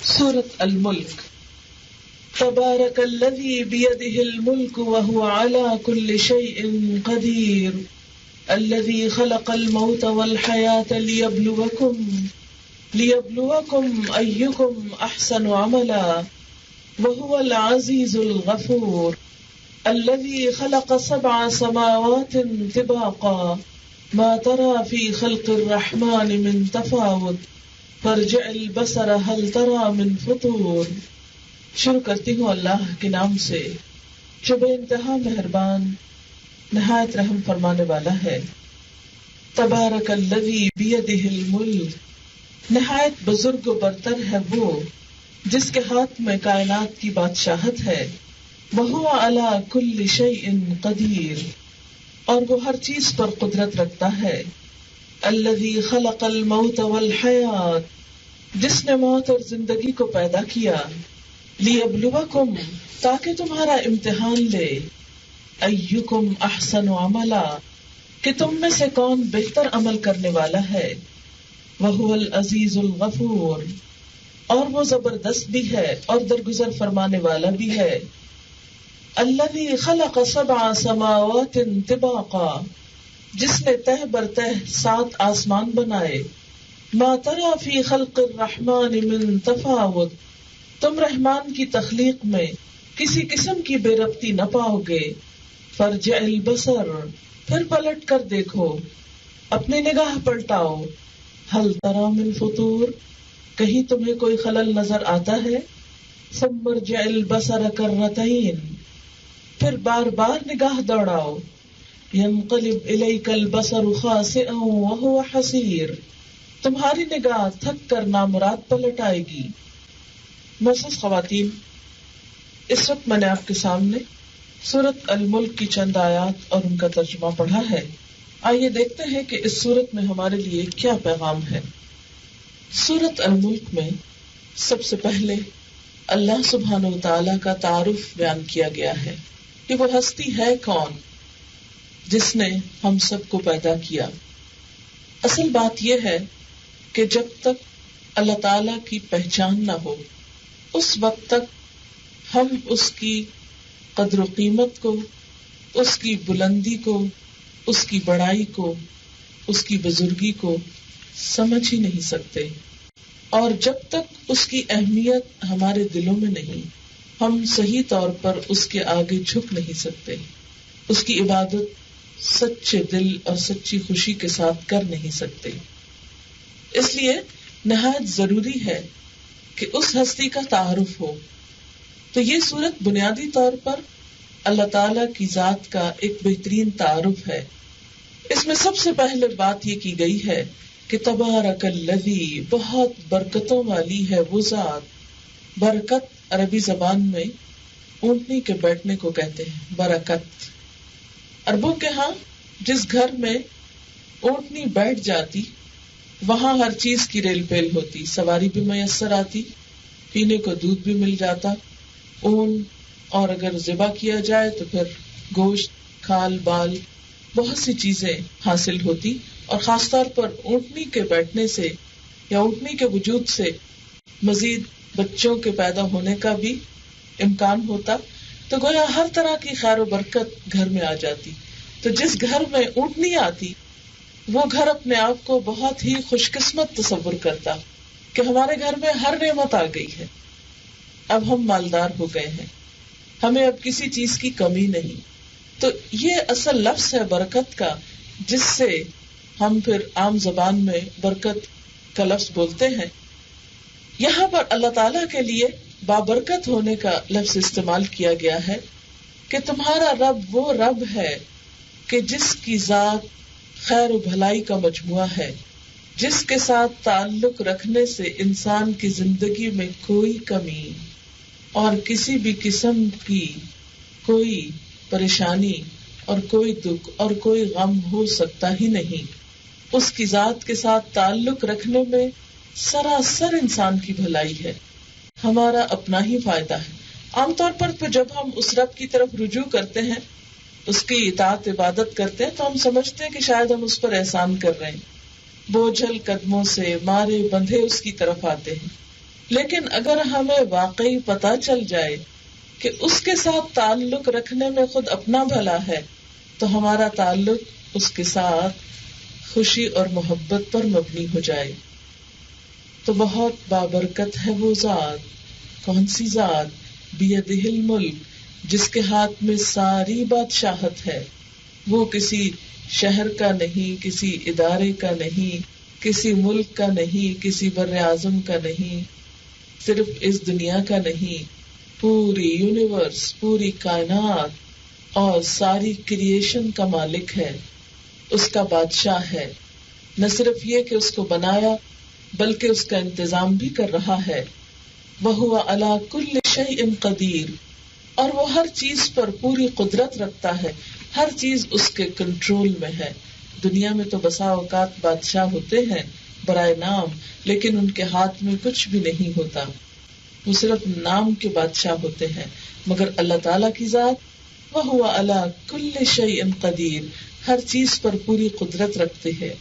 سورة الملک. تبارک الذی بیدہ الملک وہو علی کل شیء قدیر الذی خلق الموت والحیاة لیبلوکم ایکم احسن عملا وہو العزیز الغفور الذی خلق 7 سماوات طباقا ما ترى في خلق الرحمن من تفاوت فارجع البصر هل ترى من فطور. شروع کرتی ہوں اللہ کے نام سے جو بے انتہا مہربان نہایت رحم فرمانے والا ہے. تبارک الذی بیدہ الملک، نہایت بزرگ و برتر ہے وہ جس کے ہاتھ میں کائنات کی بادشاہت ہے. وہو علی کل شیء قدیر، اور وہ ہر چیز پر قدرت رکھتا ہے. الذی خلق الموت والحیات، جس نے موت اور زندگی کو پیدا کیا. لیبلوکم، تاکہ تمہارا امتحان لے. ایکم احسن عملا، کہ تم میں سے کون بہتر عمل کرنے والا ہے. وہو العزیز الغفور، اور وہ زبردست بھی ہے اور درگزر فرمانے والا بھی ہے. الذی خلق 7 سماوات طباقا، جس نے تہ بر تہ 7 آسمان بنائے. ما تری فی خلق الرحمن من تفاوت، تم رحمان کی تخلیق میں کسی قسم کی بے ربطی نہ پاؤ گے. فرجع البصر، پھر پلٹ کر دیکھو، اپنی نگاہ پلٹاؤ. هل تری من فطور، کہیں تمہیں کوئی خلل نظر آتا ہے. ثم ارجع البصر کرتین، پھر بار بار نگاہ دوڑاؤ. ينقلب إليك البصر خاسئا وهو حسير، تمہاری نگاہ تھک کر نامراد پلٹ آئے گی. معزز خواتین، اس وقت میں نے آپ کے سامنے سورۃ الملک کی چند آیات اور ان کا ترجمہ پڑھا ہے. آئیے دیکھتے ہیں کہ اس سورت میں ہمارے لیے کیا پیغام ہے. سورۃ الملک میں سب سے پہلے اللہ سبحانہ و تعالی کا تعارف بیان کیا گیا ہے کہ وہ ہستی ہے کون جس نے ہم سب کو پیدا کیا. اصل بات یہ ہے کہ جب تک اللہ تعالی کی پہچان نہ ہو اس وقت تک ہم اس کی قدر و قیمت کو، اس کی بلندی کو، اس کی بڑائی کو، اس کی بزرگی کو سمجھ ہی نہیں سکتے. اور جب تک اس کی اہمیت ہمارے دلوں میں نہیں، ہم صحیح طور پر اس کے آگے جھک نہیں سکتے، اس کی عبادت سچے دل اور سچی خوشی کے ساتھ کر نہیں سکتے. اس لیے نہایت ضروری ہے کہ اس ہستی کا تعارف ہو. تو یہ سورت بنیادی طور پر اللہ تعالی کی ذات کا ایک بہترین تعارف ہے. اس میں سب سے پہلے بات یہ کی گئی ہے کہ تبارک الذی، بہت برکتوں والی ہے وہ ذات. برکت عربی زبان میں اونٹنی کے بیٹھنے کو کہتے ہیں، برکت. عربوں کے ہاں جس گھر میں اونٹنی بیٹھ جاتی وہاں ہر چیز کی ریل پیل ہوتی، سواری بھی میسر آتی، پینے کو دودھ بھی مل جاتا، اون اور اگر ذبح کیا جائے تو پھر گوشت، کھال بال، بہت سی چیزیں حاصل ہوتی. اور خاص طور پر اونٹنی کے بیٹھنے سے یا اونٹنی کے وجود سے مزید بچوں کے پیدا ہونے کا بھی امکان ہوتا. تو گویا ہر طرح کی خیر و برکت گھر میں آ جاتی. تو جس گھر میں اونٹنی آتی وہ گھر اپنے آپ کو بہت ہی خوش قسمت تصور کرتا کہ ہمارے گھر میں ہر نعمت آ گئی ہے، اب ہم مالدار ہو گئے ہیں، ہمیں اب کسی چیز کی کمی نہیں. تو یہ اصل لفظ ہے برکت کا، جس سے ہم پھر عام زبان میں برکت کا لفظ بولتے ہیں. یہاں پر اللہ تعالیٰ کے لیے بابرکت ہونے کا لفظ استعمال کیا گیا ہے کہ تمہارا رب وہ رب ہے کہ جس کی ذات خیر و بھلائی کا مجموعہ ہے، جس کے ساتھ تعلق رکھنے سے انسان کی زندگی میں کوئی کمی اور کسی بھی قسم کی کوئی پریشانی اور کوئی دکھ اور کوئی غم ہو سکتا ہی نہیں. اس کی ذات کے ساتھ تعلق رکھنے میں سراسر انسان کی بھلائی ہے، ہمارا اپنا ہی فائدہ ہے. عام طور پر جب ہم اس رب کی طرف رجوع کرتے ہیں، اس کی اطاعت عبادت کرتے ہیں، تو ہم سمجھتے ہیں کہ شاید ہم اس پر احسان کر رہے ہیں. بوجھل قدموں سے مارے بندھے اس کی طرف آتے ہیں، لیکن اگر ہمیں واقعی پتہ چل جائے کہ اس کے ساتھ تعلق رکھنے میں خود اپنا بھلا ہے تو ہمارا تعلق اس کے ساتھ خوشی اور محبت پر مبنی ہو جائے. تو بہت بابرکت ہے وہ ذات. کون سی ذات؟ بیدہ الملک، جس کے ہاتھ میں ساری بادشاہت ہے. وہ کسی شہر کا نہیں، کسی ادارے کا نہیں، کسی ملک کا نہیں، کسی بر اعظم کا نہیں، صرف اس دنیا کا نہیں، پوری یونیورس، پوری کائنات اور ساری کریشن کا مالک ہے، اس کا بادشاہ ہے. نہ صرف یہ کہ اس کو بنایا بلکہ اس کا انتظام بھی کر رہا ہے. وَهُوَ عَلَى كُلِّ شَيْءٍ قَدِيرٌ، اور وہ ہر چیز پر پوری قدرت رکھتا ہے، ہر چیز اس کے کنٹرول میں ہے. دنیا میں تو بسا اوقات بادشاہ ہوتے ہیں برائے نام، لیکن ان کے ہاتھ میں کچھ بھی نہیں ہوتا، وہ صرف نام کے بادشاہ ہوتے ہیں. مگر اللہ تعالیٰ کی ذات وَهُوَ عَلَى كُلِّ شَيْءٍ قَدِيرٌ، ہر چیز پر پوری قدرت رکھتے ہیں.